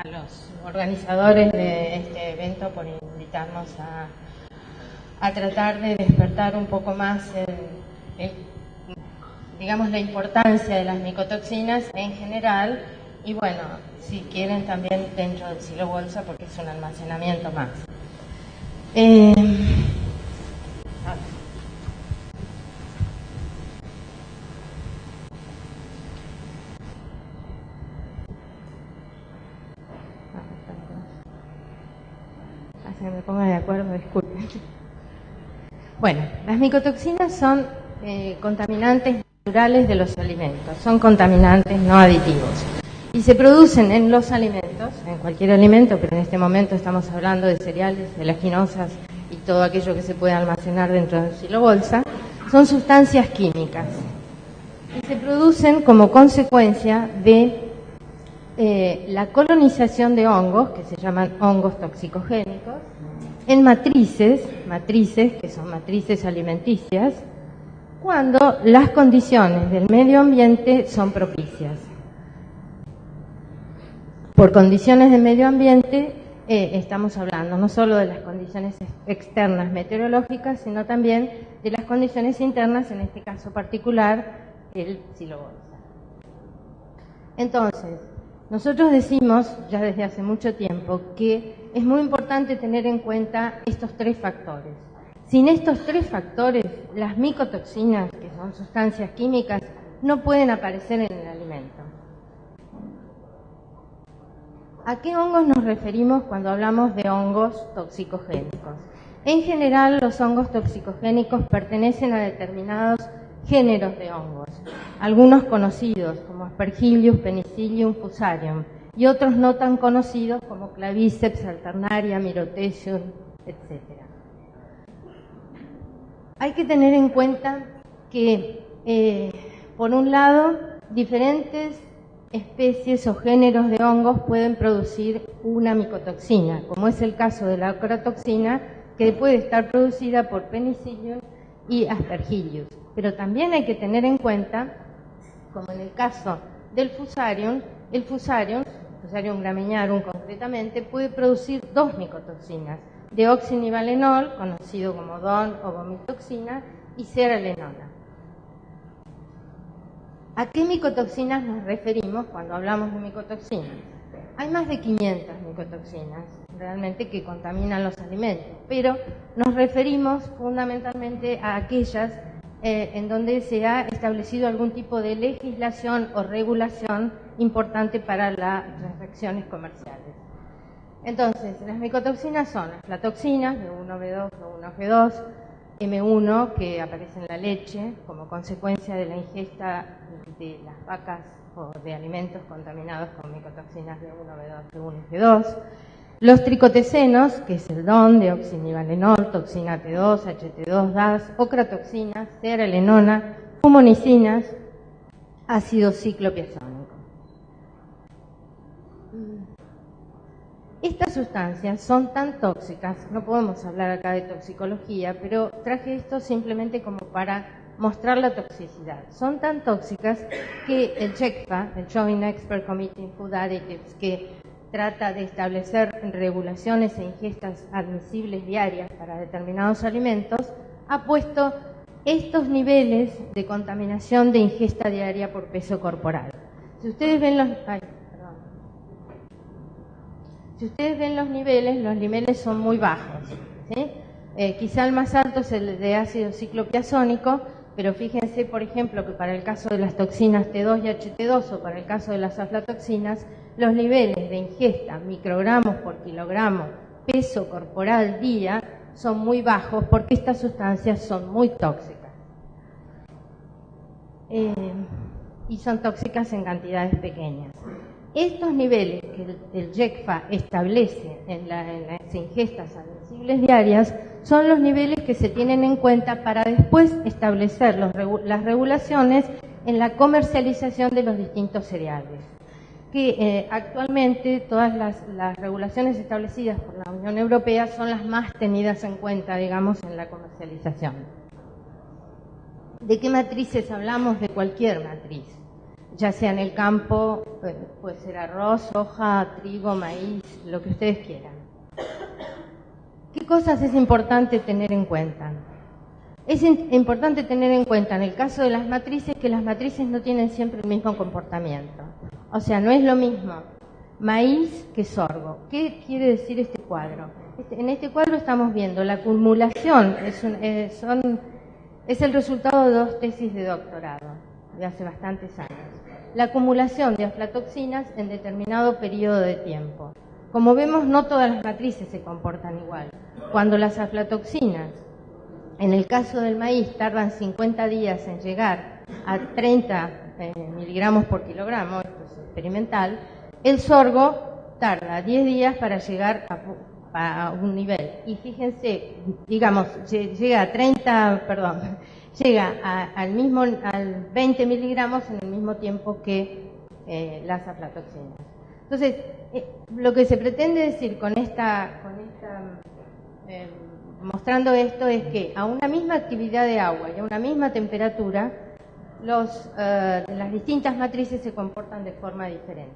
a los organizadores de este evento por invitarnos a tratar de despertar un poco más digamos, la importancia de las micotoxinas en general y bueno, si quieren también dentro del silo bolsa porque es un almacenamiento más. Así que me ponga de acuerdo, disculpen. Bueno, las micotoxinas son contaminantes naturales de los alimentos, son contaminantes no aditivos y se producen en los alimentos, en cualquier alimento, pero en este momento estamos hablando de cereales, de leguminosas y todo aquello que se puede almacenar dentro del silo bolsa, son sustancias químicas y se producen como consecuencia de la colonización de hongos, que se llaman hongos toxicogénicos, en matrices que son matrices alimenticias, cuando las condiciones del medio ambiente son propicias. Por condiciones del medio ambiente estamos hablando no solo de las condiciones externas meteorológicas, sino también de las condiciones internas, en este caso particular, el silo bolsa. Entonces, nosotros decimos ya desde hace mucho tiempo que es muy importante tener en cuenta estos tres factores. Sin estos tres factores, las micotoxinas, que son sustancias químicas, no pueden aparecer en el alimento. ¿A qué hongos nos referimos cuando hablamos de hongos toxicogénicos? En general, los hongos toxicogénicos pertenecen a determinados géneros de hongos, algunos conocidos como Aspergillus, Penicillium, Fusarium, y otros no tan conocidos como Claviceps, Alternaria, Myrothecium, etc. Hay que tener en cuenta que, por un lado, diferentes especies o géneros de hongos pueden producir una micotoxina, como es el caso de la ocratoxina, que puede estar producida por Penicillium y Aspergillus. Pero también hay que tener en cuenta, como en el caso del Fusarium, el Fusarium graminearum concretamente, puede producir dos micotoxinas, deoxinivalenol, conocido como DON o vomitoxina, y seralenona. ¿A qué micotoxinas nos referimos cuando hablamos de micotoxinas? Hay más de 500 micotoxinas realmente que contaminan los alimentos, pero nos referimos fundamentalmente a aquellas en donde se ha establecido algún tipo de legislación o regulación importante para las reacciones comerciales. Entonces, las micotoxinas son las aflatoxinas, B1, B2, B1, G2, M1, que aparece en la leche como consecuencia de la ingesta de las vacas o de alimentos contaminados con micotoxinas B1, B2, G1 y G2. Los tricotecenos, que es el DON, deoxinivalenol, toxina T2, HT2, DAS, ocratoxinas, seralenona, fumonicinas, ácido ciclopiazónico. Estas sustancias son tan tóxicas, no podemos hablar acá de toxicología, pero traje esto simplemente como para mostrar la toxicidad. Son tan tóxicas que el JECFA, el Joint Expert Committee on Food Additives, que trata de establecer regulaciones e ingestas admisibles diarias para determinados alimentos, ha puesto estos niveles de contaminación de ingesta diaria por peso corporal. Si ustedes ven los niveles son muy bajos, ¿sí? Quizá el más alto es el de ácido ciclopiazónico, pero fíjense, por ejemplo, que para el caso de las toxinas T2 y HT2 o para el caso de las aflatoxinas, los niveles de ingesta, microgramos por kilogramo, peso corporal día, son muy bajos porque estas sustancias son muy tóxicas. Y son tóxicas en cantidades pequeñas. Estos niveles que el JECFA establece en las ingestas admisibles diarias son los niveles que se tienen en cuenta para después establecer las regulaciones en la comercialización de los distintos cereales. Que actualmente todas las regulaciones establecidas por la Unión Europea son las más tenidas en cuenta, digamos, en la comercialización. ¿De qué matrices hablamos? De cualquier matriz. ya sea en el campo, puede ser arroz, soja, trigo, maíz, lo que ustedes quieran. ¿Qué cosas es importante tener en cuenta? Es importante tener en cuenta en el caso de las matrices que las matrices no tienen siempre el mismo comportamiento. O sea, no es lo mismo maíz que sorgo. ¿Qué quiere decir este cuadro? En este cuadro estamos viendo la acumulación, es el resultado de 2 tesis de doctorado de hace bastantes años. La acumulación de aflatoxinas en determinado periodo de tiempo. Como vemos, no todas las matrices se comportan igual. Cuando las aflatoxinas, en el caso del maíz, tardan 50 días en llegar a 30 miligramos por kilogramo, esto es experimental, el sorgo tarda 10 días para llegar a un nivel. Y fíjense, digamos, llega al 20 miligramos en el mismo tiempo que las aflatoxinas. Entonces, lo que se pretende decir con mostrando esto es que a una misma actividad de agua y a una misma temperatura, las distintas matrices se comportan de forma diferente.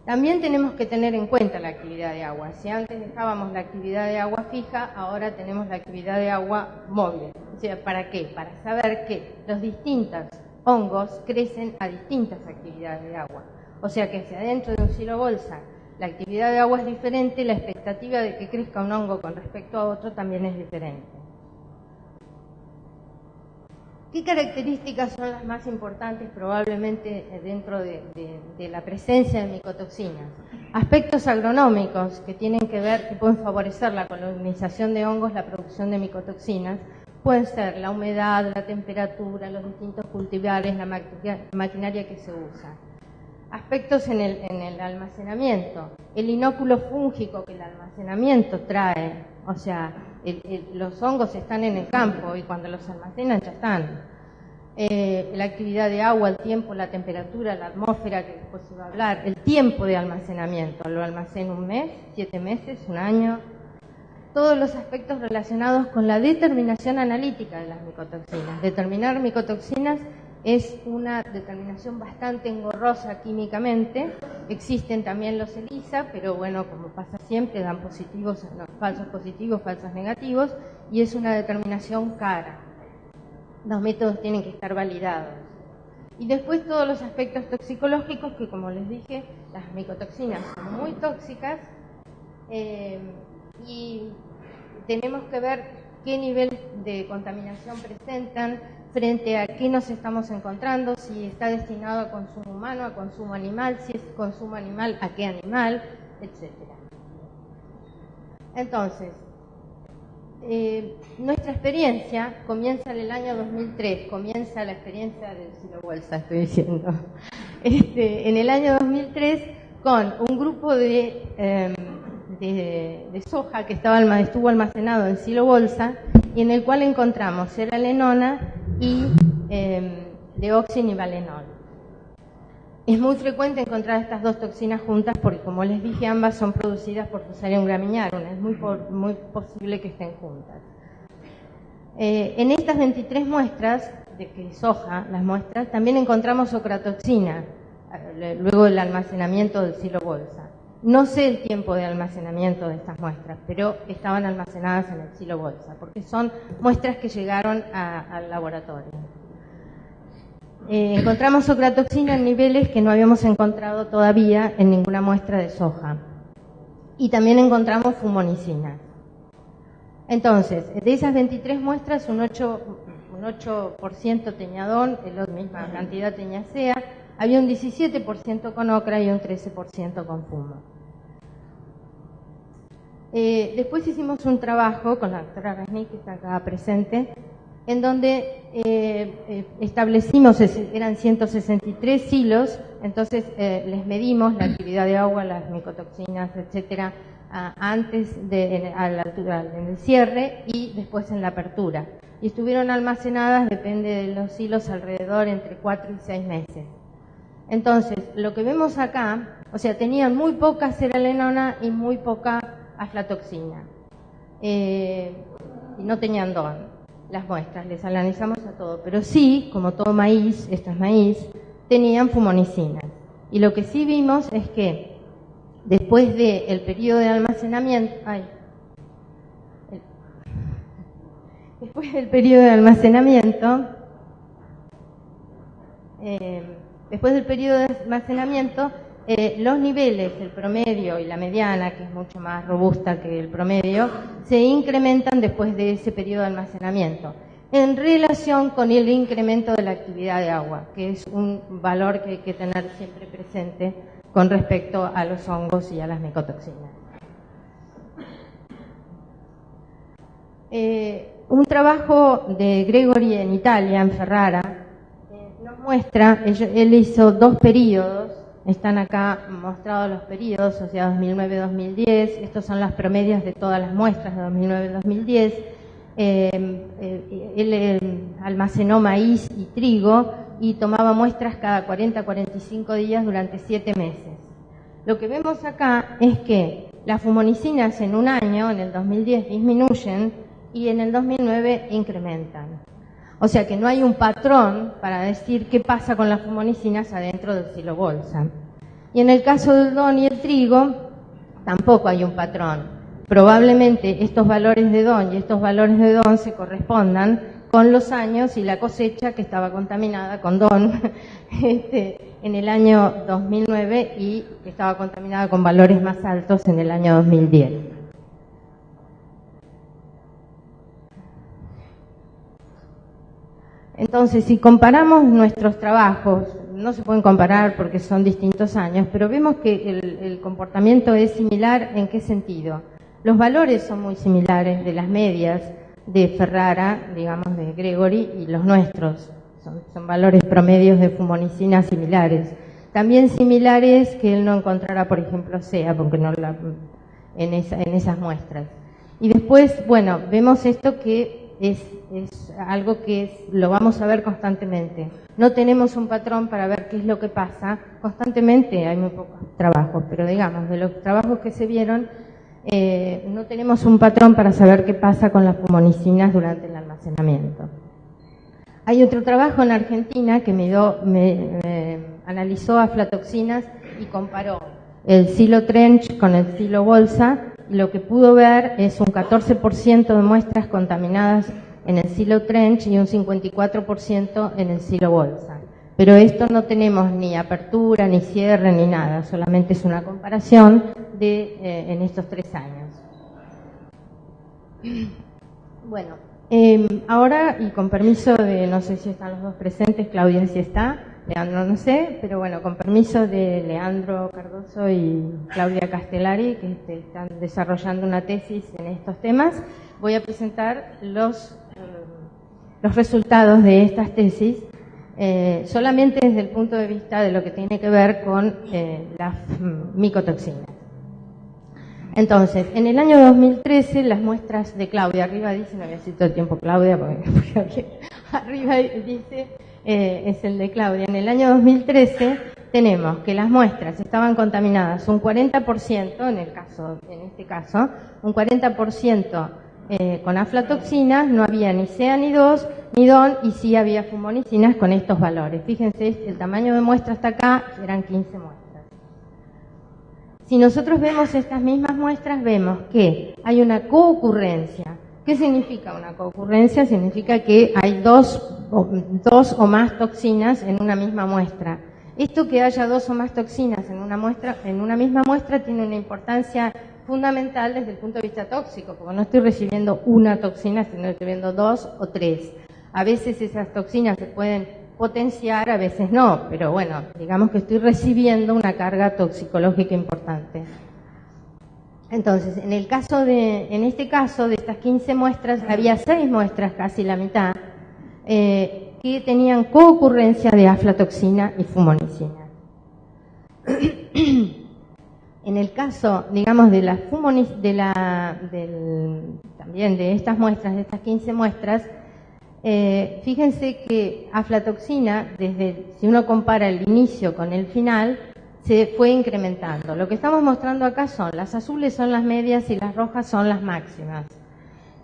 También tenemos que tener en cuenta la actividad de agua. Si antes dejábamos la actividad de agua fija, ahora tenemos la actividad de agua móvil. O sea, ¿para qué? Para saber que los distintos hongos crecen a distintas actividades de agua. O sea que si adentro de un silobolsa la actividad de agua es diferente, la expectativa de que crezca un hongo con respecto a otro también es diferente. ¿Qué características son las más importantes probablemente dentro de la presencia de micotoxinas? Aspectos agronómicos que tienen que ver, que pueden favorecer la colonización de hongos, la producción de micotoxinas, pueden ser la humedad, la temperatura, los distintos cultivares, la maquinaria que se usa. Aspectos en el almacenamiento, el inóculo fúngico que el almacenamiento trae, o sea, los hongos están en el campo y cuando los almacenan ya están. La actividad de agua, el tiempo, la temperatura, la atmósfera, que después se va a hablar, el tiempo de almacenamiento, lo almaceno 1 mes, 7 meses, 1 año, todos los aspectos relacionados con la determinación analítica de las micotoxinas. Determinar micotoxinas es una determinación bastante engorrosa químicamente. Existen también los ELISA, pero bueno, como pasa siempre, dan positivos, no, falsos positivos, falsos negativos, y es una determinación cara. Los métodos tienen que estar validados. Y después todos los aspectos toxicológicos, que como les dije, las micotoxinas son muy tóxicas, y tenemos que ver qué nivel de contaminación presentan, frente a qué nos estamos encontrando, si está destinado a consumo humano, a consumo animal, si es consumo animal, a qué animal, etc. Entonces, nuestra experiencia comienza en el año 2003, comienza la experiencia del silobolsa, estoy diciendo, en el año 2003 con un grupo de soja que estuvo almacenado en silobolsa y en el cual encontramos seralenona y deoxinivalenol. Es muy frecuente encontrar estas 2 toxinas juntas porque, como les dije, ambas son producidas por Fusarium graminearum. Es muy posible que estén juntas. En estas 23 muestras de soja, las muestras, también encontramos ocratoxina, luego del almacenamiento del silobolsa. No sé el tiempo de almacenamiento de estas muestras, pero estaban almacenadas en el silobolsa, porque son muestras que llegaron al laboratorio. Encontramos ocratoxina en niveles que no habíamos encontrado todavía en ninguna muestra de soja. Y también encontramos fumonicinas. Entonces, de esas 23 muestras, un 8% teñadón, la misma cantidad teñacea, había un 17% con ocra y un 13% con fumo. Después hicimos un trabajo con la doctora Resnick, que está acá presente, en donde establecimos, eran 163 silos, entonces les medimos la actividad de agua, las micotoxinas, etcétera, antes a la altura en el cierre y después en la apertura. Y estuvieron almacenadas, depende de los silos, alrededor entre 4 y 6 meses. Entonces, lo que vemos acá, o sea, tenían muy poca seralenona y muy poca aflatoxina. Y no tenían DON. las muestras, les analizamos a todo, pero sí, como todo maíz, esto es maíz, tenían fumonicinas. Y lo que sí vimos es que después del periodo de almacenamiento, los niveles, el promedio y la mediana, que es mucho más robusta que el promedio, se incrementan después de ese periodo de almacenamiento, en relación con el incremento de la actividad de agua, que es un valor que hay que tener siempre presente con respecto a los hongos y a las micotoxinas. Un trabajo de Gregory en Italia, en Ferrara, nos muestra, él hizo 2 periodos, están acá mostrados los periodos, o sea, 2009-2010, estos son los promedios de todas las muestras de 2009-2010, él almacenó maíz y trigo y tomaba muestras cada 40-45 días durante 7 meses. Lo que vemos acá es que las fumonicinas en un año, en el 2010, disminuyen y en el 2009 incrementan. O sea que no hay un patrón para decir qué pasa con las fumonicinas adentro del silobolsa. Y en el caso del DON y el trigo, tampoco hay un patrón. Probablemente estos valores de DON y estos valores de DON se correspondan con los años y la cosecha que estaba contaminada con DON en el año 2009 y que estaba contaminada con valores más altos en el año 2010. Entonces, si comparamos nuestros trabajos, no se pueden comparar porque son distintos años, pero vemos que el comportamiento es similar. ¿En qué sentido? Los valores son muy similares de las medias de Ferrara, digamos de Gregory, y los nuestros. Son valores promedios de fumonicina similares. También similares que él no encontrará, por ejemplo, SEA, porque no en esas muestras. Y después, bueno, vemos esto que es algo que lo vamos a ver constantemente. No tenemos un patrón para ver qué es lo que pasa. Constantemente hay muy pocos trabajos, pero digamos, de los trabajos que se vieron, no tenemos un patrón para saber qué pasa con las fumonicinas durante el almacenamiento. Hay otro trabajo en Argentina que analizó aflatoxinas y comparó el silo trench con el silo bolsa. Lo que pudo ver es un 14% de muestras contaminadas en el silo trench y un 54% en el silo bolsa. Pero esto no tenemos ni apertura, ni cierre, ni nada, solamente es una comparación en estos 3 años. Bueno, ahora, y con permiso de, no sé si están los dos presentes, Claudia sí está, Leandro no sé, pero bueno, con permiso de Leandro Cardoso y Claudia Castellari, que están desarrollando una tesis en estos temas, voy a presentar los resultados de estas tesis, solamente desde el punto de vista de lo que tiene que ver con las micotoxinas. Entonces, en el año 2013, las muestras de Claudia, arriba dice, no voy a decir todo el tiempo Claudia, porque arriba dice, es el de Claudia. En el año 2013 tenemos que las muestras estaban contaminadas un 40%, en este caso, un 40% con aflatoxinas, no había ni SEA ni DON, y sí había fumonicinas con estos valores. Fíjense, el tamaño de muestra hasta acá, eran 15 muestras. Si nosotros vemos estas mismas muestras, vemos que hay una coocurrencia. ¿Qué significa una coocurrencia? Significa que hay dos o más toxinas en una misma muestra. Esto que haya 2 o más toxinas en una misma muestra tiene una importancia fundamental desde el punto de vista tóxico, porque no estoy recibiendo una toxina, sino estoy recibiendo 2 o 3. A veces esas toxinas se pueden potenciar, a veces no, pero bueno, digamos que estoy recibiendo una carga toxicológica importante. Entonces, en este caso, de estas 15 muestras, había 6 muestras, casi la mitad, que tenían coocurrencia de aflatoxina y fumonicina. En el caso, digamos, de las también de estas muestras, de estas 15 muestras, fíjense que aflatoxina, si uno compara el inicio con el final, se fue incrementando. Lo que estamos mostrando acá las azules son las medias y las rojas son las máximas.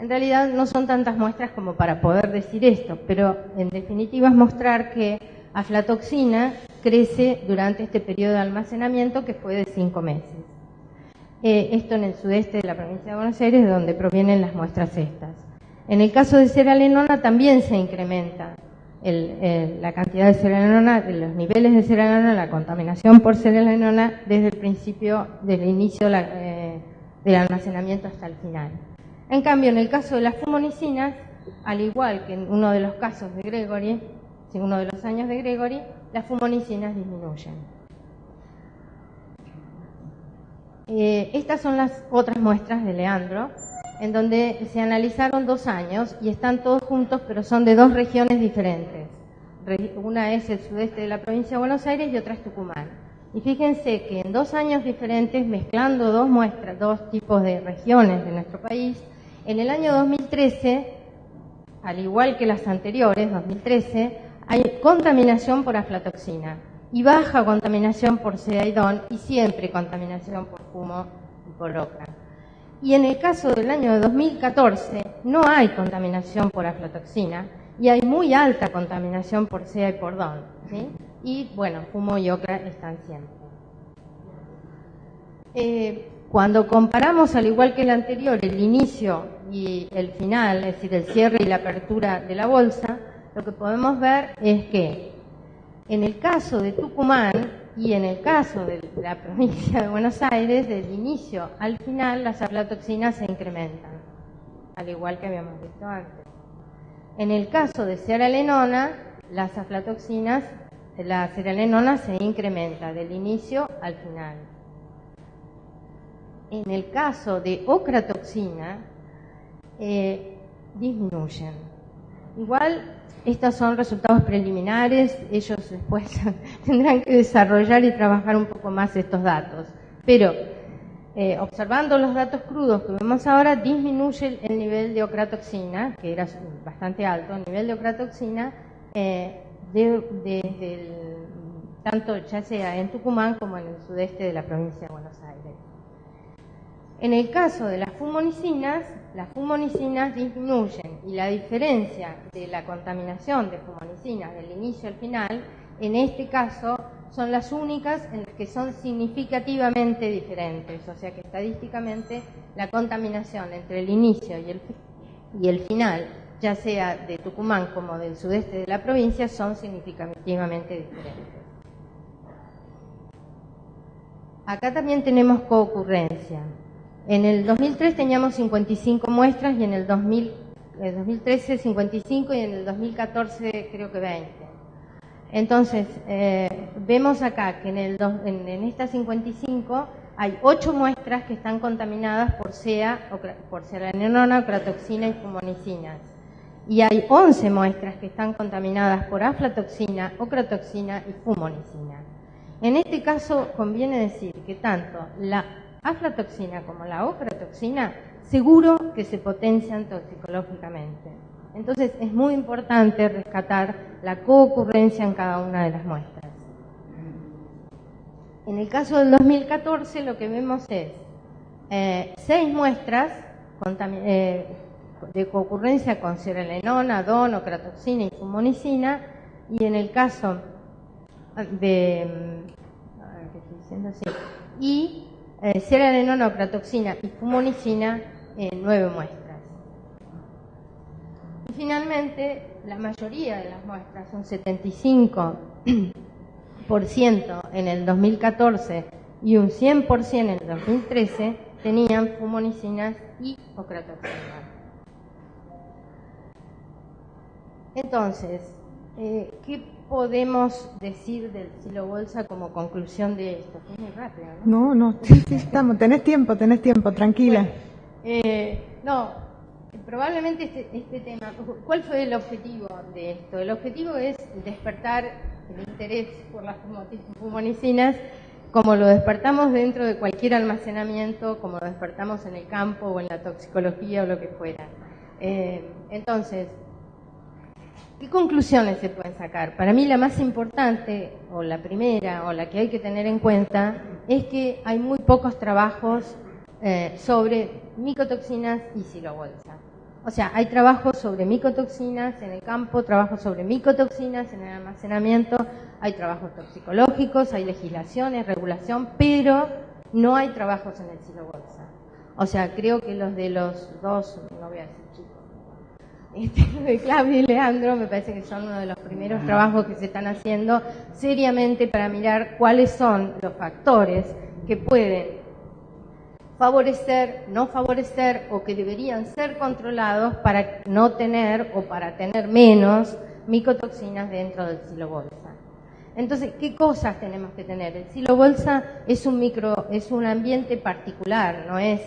En realidad no son tantas muestras como para poder decir esto, pero en definitiva es mostrar que aflatoxina crece durante este periodo de almacenamiento que fue de 5 meses. Esto en el sudeste de la provincia de Buenos Aires, de donde provienen las muestras estas. En el caso de cerealenona también se incrementa la cantidad de cerealenona, los niveles de cerealenona, la contaminación por cerealenona desde el principio, desde el inicio del almacenamiento hasta el final. En cambio, en el caso de las fumonicinas, al igual que en uno de los casos de Gregory, en uno de los años de Gregory, las fumonicinas disminuyen. Estas son las otras muestras de Leandro, en donde se analizaron 2 años y están todos juntos, pero son de 2 regiones diferentes. Una es el sudeste de la provincia de Buenos Aires y otra es Tucumán. Y fíjense que en 2 años diferentes, mezclando 2 muestras, 2 tipos de regiones de nuestro país, en el año 2013, al igual que las anteriores, 2013, hay contaminación por aflatoxina y baja contaminación por sea y DON y siempre contaminación por fumo y por ocra. Y en el caso del año 2014 no hay contaminación por aflatoxina y hay muy alta contaminación por sea y por DON, ¿sí? Y bueno, fumo y ocra están siempre. Cuando comparamos, al igual que el anterior, el inicio y el final, es decir, el cierre y la apertura de la bolsa, lo que podemos ver es que en el caso de Tucumán y en el caso de la provincia de Buenos Aires, del inicio al final, las aflatoxinas se incrementan, al igual que habíamos visto antes. En el caso de cerealenona, las aflatoxinas, la cerealenona se incrementa del inicio al final. En el caso de ocratoxina, disminuyen. Igual, estos son resultados preliminares, ellos después tendrán que desarrollar y trabajar un poco más estos datos. Pero, observando los datos crudos que vemos ahora, disminuye el nivel de ocratoxina, que era bastante alto, el nivel de ocratoxina, tanto ya sea en Tucumán como en el sudeste de la provincia de Buenos Aires. En el caso de las fumonicinas disminuyen y la diferencia de la contaminación de fumonicinas del inicio al final, en este caso, son las únicas en las que son significativamente diferentes, o sea que estadísticamente la contaminación entre el inicio y el final, ya sea de Tucumán como del sudeste de la provincia, son significativamente diferentes. Acá también tenemos coocurrencia. En el 2003 teníamos 55 muestras y en el 2013 55 y en el 2014 creo que 20. Entonces, vemos acá que en estas 55 hay 8 muestras que están contaminadas por cerealenona, ocratoxina y fumonicinas. Y hay 11 muestras que están contaminadas por aflatoxina, ocratoxina y fumonicina. En este caso conviene decir que tanto la aflatoxina como la ocratoxina seguro que se potencian toxicológicamente. Entonces es muy importante rescatar la coocurrencia en cada una de las muestras. En el caso del 2014 lo que vemos es 6 muestras de coocurrencia con cerealenona, DON, ocratoxina y fumonicina, y en el caso de cerealenona, ocratoxina y fumonicina, 9 muestras. Y finalmente, la mayoría de las muestras, un 75% en el 2014 y un 100% en el 2013, tenían fumonicinas y ocratoxina. Entonces, ¿qué podemos decir del silobolsa como conclusión de esto? Es muy rápido, ¿no? No, sí, estamos. Tenés tiempo, tranquila. Bueno, probablemente este tema, ¿cuál fue el objetivo de esto? El objetivo es despertar el interés por las fumonicinas, como lo despertamos dentro de cualquier almacenamiento, como lo despertamos en el campo o en la toxicología o lo que fuera. Entonces, ¿qué conclusiones se pueden sacar? Para mí la más importante, o la primera, o la que hay que tener en cuenta, es que hay muy pocos trabajos sobre micotoxinas y silobolsa. O sea, hay trabajos sobre micotoxinas en el campo, trabajos sobre micotoxinas en el almacenamiento, hay trabajos toxicológicos, hay legislaciones, regulación, pero no hay trabajos en el silo-bolsa. O sea, creo que los de los dos, no voy a decir chicos, de Claudia y Leandro, me parece que son uno de los primeros trabajos que se están haciendo seriamente para mirar cuáles son los factores que pueden favorecer, no favorecer o que deberían ser controlados para no tener o para tener menos micotoxinas dentro del silo-bolsa. Entonces, ¿qué cosas tenemos que tener? El silo-bolsa es un ambiente particular, no es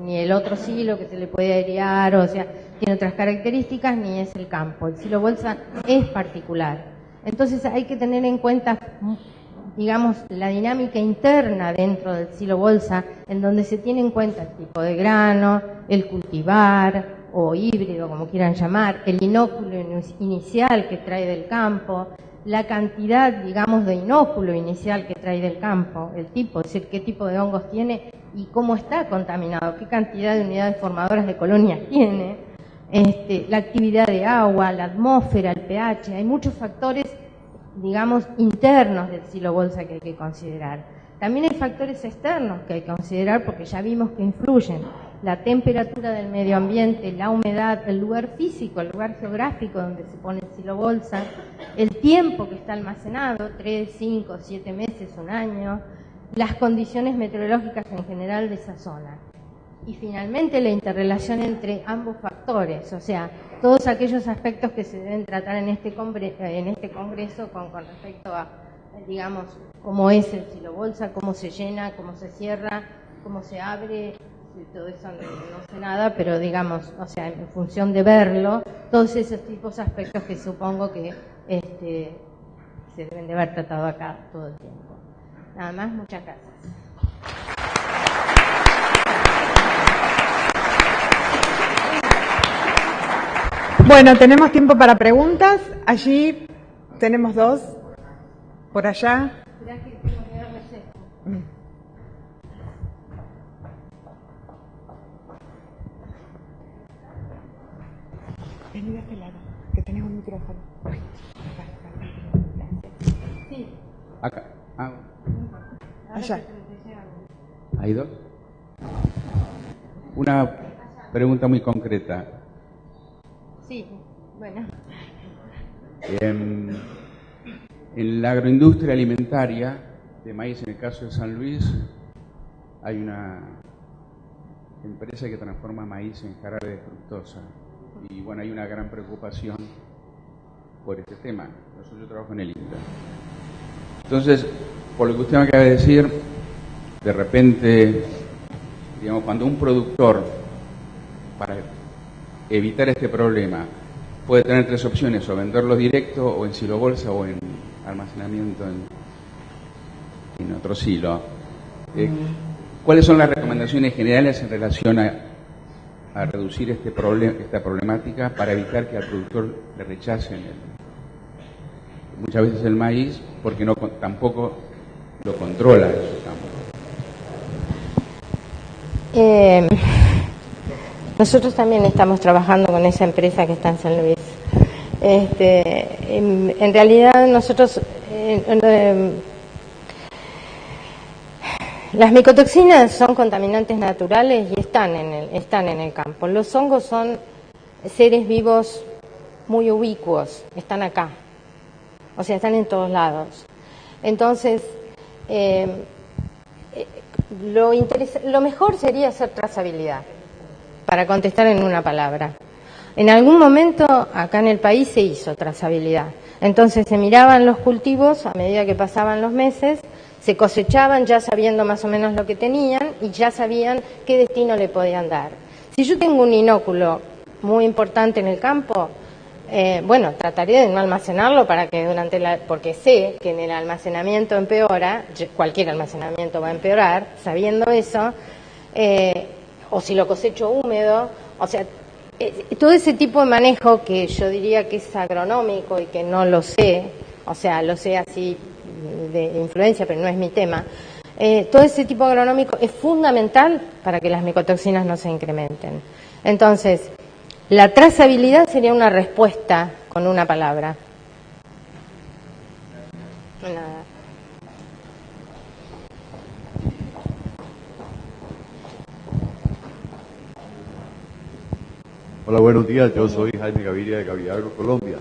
ni el otro silo que se le puede airear, o sea, tiene otras características, ni es el campo. El silo-bolsa es particular. Entonces hay que tener en cuenta, digamos, la dinámica interna dentro del silo-bolsa, en donde se tiene en cuenta el tipo de grano, el cultivar o híbrido, como quieran llamar, el inóculo inicial que trae del campo, la cantidad, digamos, de inóculo inicial que trae del campo, el tipo, es decir, qué tipo de hongos tiene y cómo está contaminado, qué cantidad de unidades formadoras de colonias tiene, la actividad de agua, la atmósfera, el pH, hay muchos factores, digamos, internos del silo-bolsa que hay que considerar. También hay factores externos que hay que considerar porque ya vimos que influyen. La temperatura del medio ambiente, la humedad, el lugar físico, el lugar geográfico donde se pone el silo-bolsa, el tiempo que está almacenado, 3, 5, 7 meses, un año, las condiciones meteorológicas en general de esa zona. Y finalmente la interrelación entre ambos factores, o sea, todos aquellos aspectos que se deben tratar en este congreso con respecto a, digamos, cómo es el silo-bolsa, cómo se llena, cómo se cierra, cómo se abre, todo eso no sé nada, pero digamos, o sea, en función de verlo, todos esos tipos de aspectos que supongo que se deben de haber tratado acá todo el tiempo. Nada más, muchas gracias. Bueno, tenemos tiempo para preguntas. Allí tenemos dos. Por allá. Vení de este lado, que tenés un micrófono. Sí. Acá. Allá. ¿Hay dos? Una pregunta muy concreta. Sí, bueno. En la agroindustria alimentaria de maíz, en el caso de San Luis, hay una empresa que transforma maíz en jarabe de fructosa. Y bueno, hay una gran preocupación por este tema. Yo trabajo en el INTA. Entonces, por lo que usted me acaba de decir, de repente, digamos, cuando un productor, para evitar este problema, puede tener tres opciones: o venderlo directo, o en silo-bolsa, o en almacenamiento en otro silo. ¿Cuáles son las recomendaciones generales en relación a reducir esta problemática para evitar que al productor le rechacen muchas veces el maíz, porque tampoco lo controla en su campo? Nosotros también estamos trabajando con esa empresa que está en San Luis. En realidad nosotros las micotoxinas son contaminantes naturales y están en el campo. Los hongos son seres vivos muy ubicuos, están acá, o sea, están en todos lados. Entonces, lo mejor sería hacer trazabilidad, para contestar en una palabra. En algún momento acá en el país se hizo trazabilidad. Entonces se miraban los cultivos a medida que pasaban los meses, se cosechaban ya sabiendo más o menos lo que tenían y ya sabían qué destino le podían dar. Si yo tengo un inóculo muy importante en el campo, bueno, trataré de no almacenarlo para que porque sé que en el almacenamiento empeora, cualquier almacenamiento va a empeorar, sabiendo eso, o si lo cosecho húmedo, o sea, todo ese tipo de manejo que yo diría que es agronómico y que no lo sé, o sea, lo sé así de influencia, pero no es mi tema. Todo ese tipo agronómico es fundamental para que las micotoxinas no se incrementen. Entonces, La trazabilidad sería una respuesta con una palabra. Nada. Hola, buenos días. Yo soy Jaime Gaviria de Gaviagro, Colombia.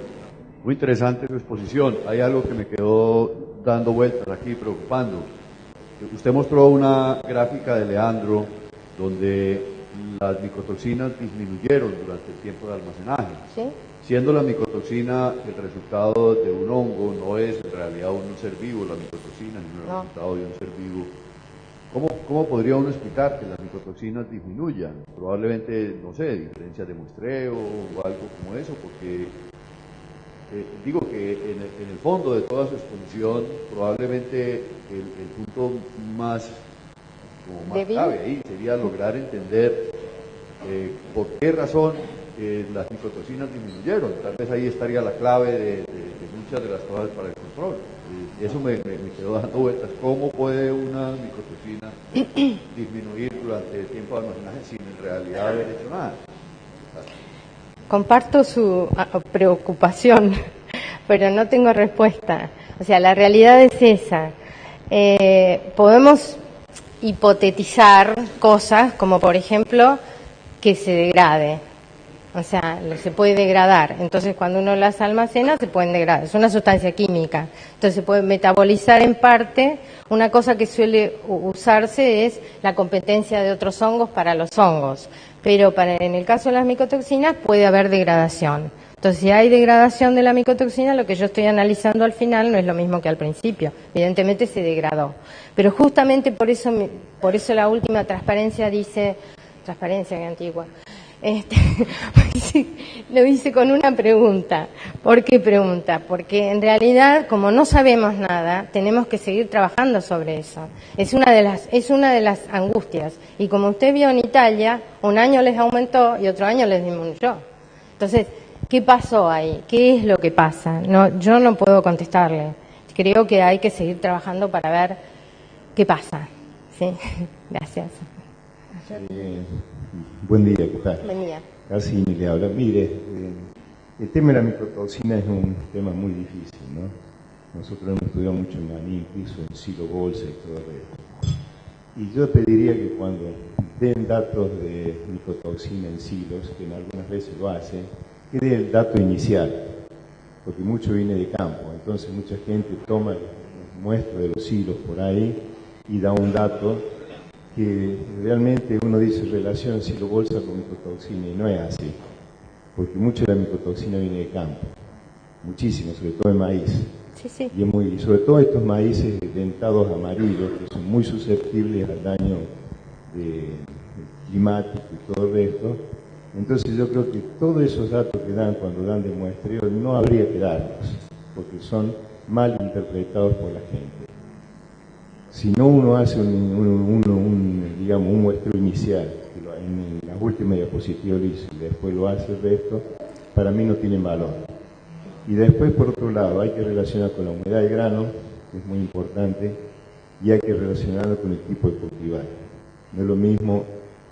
Muy interesante su exposición. Hay algo que me quedó dando vueltas aquí, preocupando. Usted mostró una gráfica de Leandro donde las micotoxinas disminuyeron durante el tiempo de almacenaje. ¿Sí? Siendo la micotoxina el resultado de un hongo, no es en realidad un ser vivo la micotoxina, sino el resultado de un ser vivo. ¿Cómo podría uno explicar que las micotoxinas disminuyan? Probablemente, no sé, diferencias de muestreo o algo como eso, porque digo que en el fondo de toda su exposición, probablemente el punto más clave ahí sería lograr entender por qué razón las micotoxinas disminuyeron. Tal vez ahí estaría la clave de muchas de las cosas para el control. Eso me quedó dando vueltas. ¿Cómo puede una micotoxina disminuir durante el tiempo de almacenaje sin en realidad haber hecho nada? Comparto su preocupación, pero no tengo respuesta. O sea, la realidad es esa. Podemos hipotetizar cosas como, por ejemplo, que se degrade. O sea, se puede degradar. Entonces, cuando uno las almacena, se pueden degradar. Es una sustancia química. Entonces, se puede metabolizar en parte. Una cosa que suele usarse es la competencia de otros hongos para los hongos. Pero en el caso de las micotoxinas puede haber degradación. Entonces, si hay degradación de la micotoxina, lo que yo estoy analizando al final no es lo mismo que al principio. Evidentemente se degradó. Pero justamente por eso la última transparencia dice, transparencia que antigua, lo hice con una pregunta. ¿Por qué pregunta? Porque en realidad, como no sabemos nada, tenemos que seguir trabajando sobre eso. Es una de las angustias. Y como usted vio en Italia, un año les aumentó y otro año les disminuyó. Entonces, ¿qué pasó ahí? ¿Qué es lo que pasa? No, yo no puedo contestarle. Creo que hay que seguir trabajando para ver qué pasa. ¿Sí? Gracias. Buen día, ¿qué tal? Buen día. Casi ni le habla. Mire, el tema de la micotoxina es un tema muy difícil, ¿no? Nosotros hemos estudiado mucho en maní, incluso en silo bolsa y todo eso. Y yo pediría que cuando den datos de micotoxina en silos, que en algunas veces lo hacen, que dé el dato inicial, porque mucho viene de campo. Entonces mucha gente toma muestras de los silos por ahí y da un dato que realmente uno dice relación silo bolsa con micotoxina y no es así, porque mucha de la micotoxina viene de campo, muchísimo, sobre todo en maíz. Sí, sí. Y sobre todo estos maíces dentados amarillos que son muy susceptibles al daño climático y todo el resto. Entonces yo creo que todos esos datos que dan cuando dan de muestreo no habría que darlos, porque son mal interpretados por la gente. Si no uno hace un muestreo inicial, en la última diapositiva lo hizo y después lo hace el resto, para mí no tienen valor. Y después, por otro lado, hay que relacionar con la humedad del grano, que es muy importante, y hay que relacionarlo con el tipo de cultivar. No es lo mismo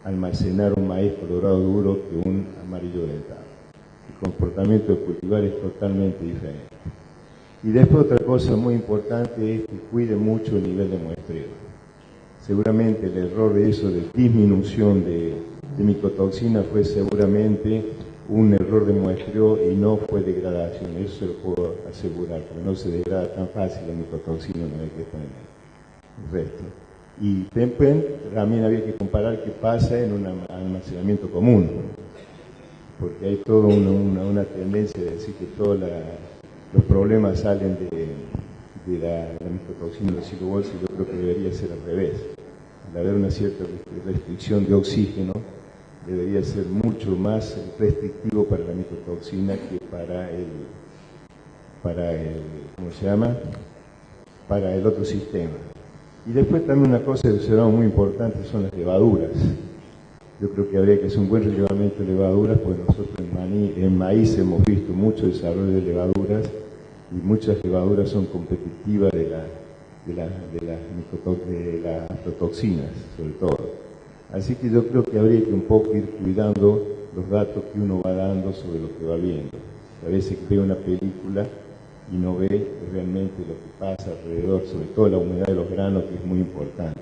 almacenar un maíz colorado duro que un amarillo dentado. El comportamiento del cultivar es totalmente diferente. Y después otra cosa muy importante es que cuide mucho el nivel de muestreo. Seguramente el error de eso de disminución de micotoxina fue seguramente un error de muestreo y no fue degradación. Eso se lo puedo asegurar, porque no se degrada tan fácil la micotoxina una vez que está en el resto. Y también había que comparar qué pasa en un almacenamiento común, porque hay toda una tendencia de decir que todos los problemas salen de la micotoxina del silo bolsa, y yo creo que debería ser al revés. Al haber una cierta restricción de oxígeno, debería ser mucho más restrictivo para la micotoxina que para el otro sistema. Y después también una cosa que observamos muy importante son las levaduras. Yo creo que habría que hacer un buen relevamiento de levaduras, porque nosotros en maíz hemos visto mucho desarrollo de levaduras, y muchas levaduras son competitivas de las aflatoxinas, sobre todo. Así que yo creo que habría que un poco ir cuidando los datos que uno va dando sobre lo que va viendo. A veces ve una película y no ve realmente lo que pasa alrededor, sobre todo la humedad de los granos, que es muy importante.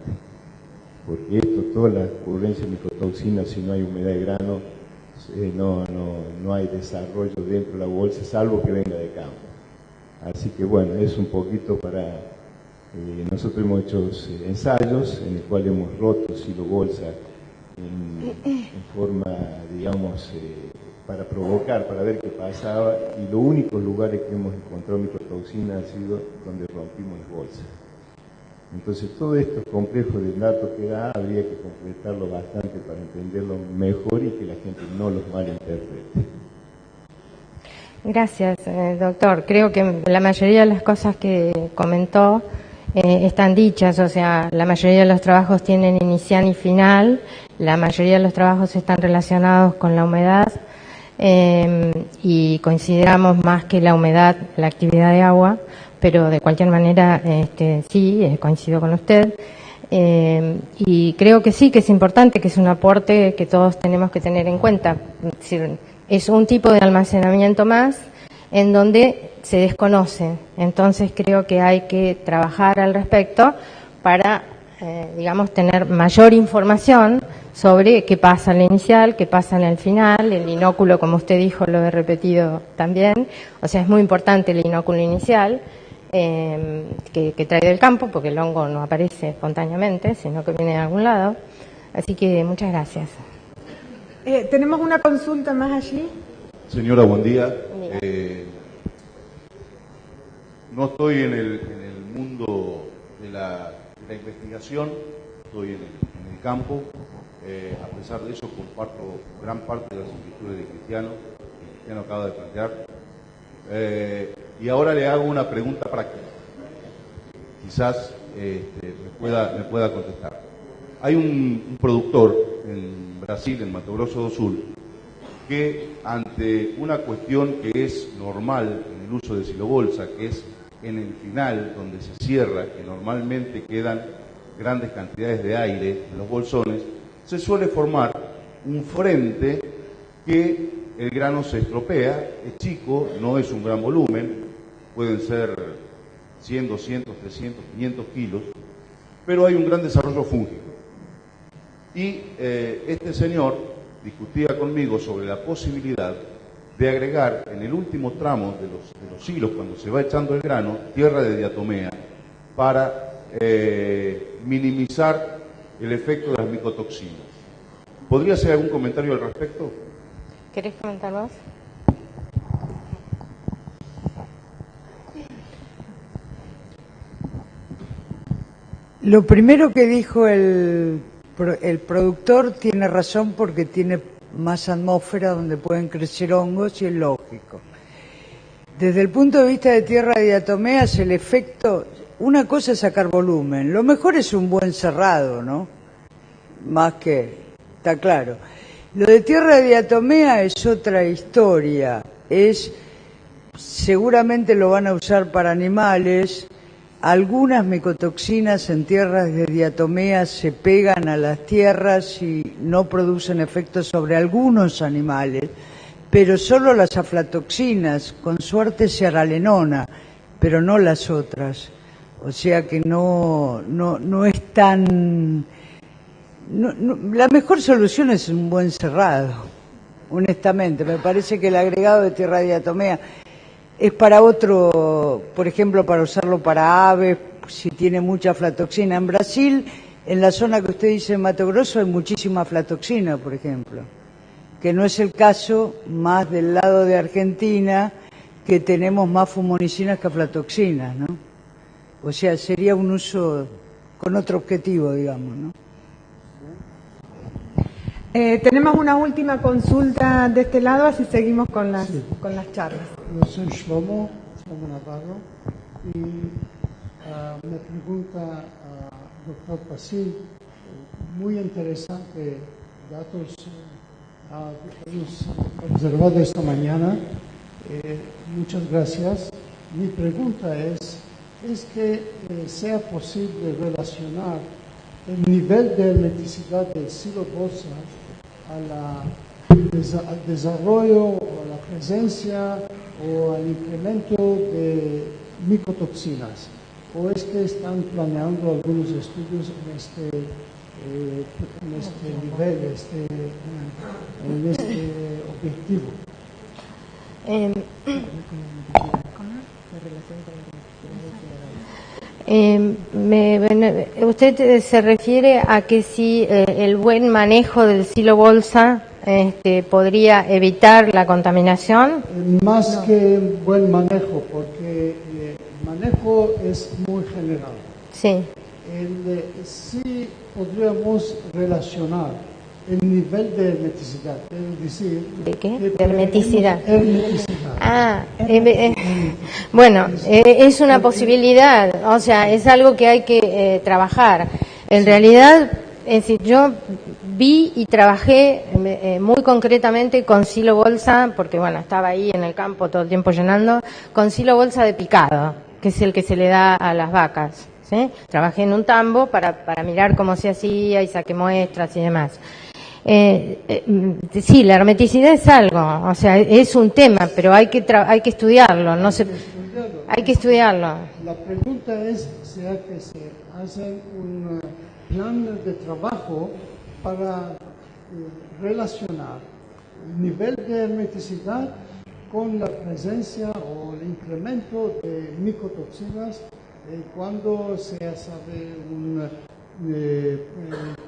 Porque toda la ocurrencia de micotoxinas, si no hay humedad de grano, no hay desarrollo dentro de la bolsa, salvo que venga de campo. Así que bueno, es un poquito para... nosotros hemos hecho ensayos en el cual hemos roto silo bolsa en forma, digamos, para provocar, para ver qué pasaba, y los únicos lugares que hemos encontrado micotoxinas han sido donde rompimos las bolsas. Entonces, todo esto complejo del dato que da, habría que completarlo bastante para entenderlo mejor y que la gente no los malinterprete. Gracias, doctor. Creo que la mayoría de las cosas que comentó están dichas, o sea, la mayoría de los trabajos tienen inicial y final, la mayoría de los trabajos están relacionados con la humedad y consideramos más que la humedad la actividad de agua, pero de cualquier manera sí, coincido con usted. Y creo que sí, que es importante, que es un aporte que todos tenemos que tener en cuenta. Es un tipo de almacenamiento más en donde se desconoce. Entonces creo que hay que trabajar al respecto para, digamos, tener mayor información sobre qué pasa en la inicial, qué pasa en el final. El inóculo, como usted dijo, lo he repetido también. O sea, es muy importante el inóculo inicial que trae del campo, porque el hongo no aparece espontáneamente, sino que viene de algún lado. Así que muchas gracias. Tenemos una consulta más allí. Señora, buen día. No estoy en el mundo de la investigación, estoy en el campo. A pesar de eso, comparto gran parte de las inquietudes de Cristiano, que Cristiano acaba de plantear. Y ahora le hago una pregunta práctica. Quizás me pueda contestar. Hay un productor en Brasil, en Mato Grosso do Sul, que ante una cuestión que es normal en el uso de silobolsa, que es en el final donde se cierra, que normalmente quedan grandes cantidades de aire en los bolsones, se suele formar un frente que el grano se estropea, es chico, no es un gran volumen, pueden ser 100, 200, 300, 500 kilos, pero hay un gran desarrollo fúngico. Y este señor discutía conmigo sobre la posibilidad de agregar en el último tramo de los hilos, cuando se va echando el grano, tierra de diatomea para minimizar el efecto de las micotoxinas. ¿Podría hacer algún comentario al respecto? ¿Querés comentar vos? Lo primero que dijo el productor tiene razón, porque tiene más atmósfera donde pueden crecer hongos, y es lógico. Desde el punto de vista de tierra de diatomeas, el efecto, una cosa es sacar volumen, lo mejor es un buen cerrado, ¿no? Más que, está claro. Lo de tierra de diatomea es otra historia, seguramente lo van a usar para animales. Algunas micotoxinas en tierras de diatomea se pegan a las tierras y no producen efectos sobre algunos animales, pero solo las aflatoxinas, con suerte se aralenona, pero no las otras. O sea que no es tan... la mejor solución es un buen cerrado, honestamente. Me parece que el agregado de tierra de diatomea es para otro, por ejemplo, para usarlo para aves, si tiene mucha aflatoxina. En Brasil, en la zona que usted dice, Mato Grosso, hay muchísima aflatoxina, por ejemplo, que no es el caso más del lado de Argentina, que tenemos más fumonicinas que aflatoxinas, ¿no? O sea, sería un uso con otro objetivo, digamos, ¿no? Tenemos una última consulta de este lado, así seguimos con las charlas. Yo soy Shlomo Navarro, y me pregunta doctor Pasil, muy interesante datos hemos observado esta mañana. Muchas gracias. Mi pregunta es que sea posible relacionar el nivel de hermeticidad del silobolsa a la al desarrollo o a la presencia o al incremento de micotoxinas? ¿O es que están planeando algunos estudios en este nivel, en este objetivo? Usted se refiere a que si el buen manejo del silo bolsa podría evitar la contaminación. Más que buen manejo, porque el manejo es muy general. Sí. Sí podríamos relacionar el nivel de hermeticidad, es decir... ¿De qué? De hermeticidad. Hermeticidad. Bueno, es una posibilidad, o sea, es algo que hay que trabajar. En realidad, es decir, yo vi y trabajé muy concretamente con silo bolsa, porque bueno, estaba ahí en el campo todo el tiempo llenando, con silo bolsa de picado, que es el que se le da a las vacas. ¿Sí? Trabajé en un tambo para mirar cómo se hacía y saqué muestras y demás. Sí, la hermeticidad es algo, o sea, es un tema, pero hay que estudiarlo, no se, hay que estudiarlo. La pregunta es, ¿será que se hace un plan de trabajo para relacionar el nivel de hermeticidad con la presencia o el incremento de micotoxinas cuando se hace un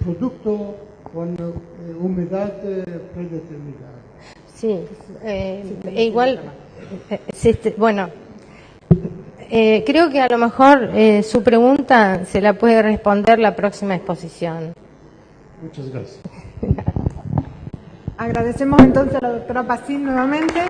producto con humedad predeterminada? Sí, igual, bueno, creo que a lo mejor su pregunta se la puede responder la próxima exposición. Muchas gracias. Agradecemos entonces a la doctora Pacín nuevamente.